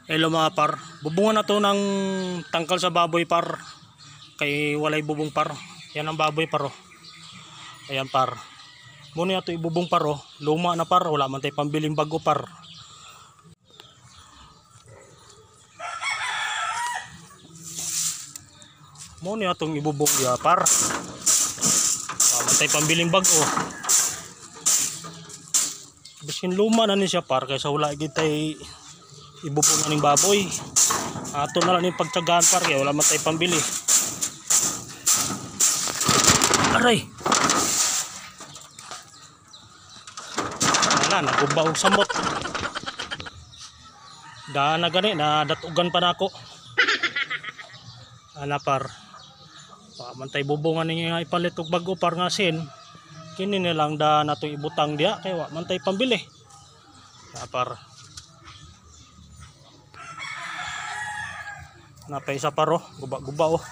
Hello mga par, bubungan na to ng tangkal sa baboy par. Kay walay bubong par. Yan ang baboy par oh. Ayan par. Muna ito ibubong par oh. Luma na par, wala man tayo pambiling bago par. Muna itong ibubong ya par. Wala man tayo pambiling bago. Biskin luma na ni siya par, kaysa wala gid tay ibubong ng baboy. Ato na lang yung pagtsagaan par, kaya wala man tayo pambili. Aray! Wala, nagubaw samot. Daan na gani, nadatugan pa na ako. Ana par. Man tayo bubungan niya ipalit og bago par nga sin. Kini nilang da nato ibutang dia, kaya wala man tayo pambili. Par. Napay isa paro, guba-guba oh.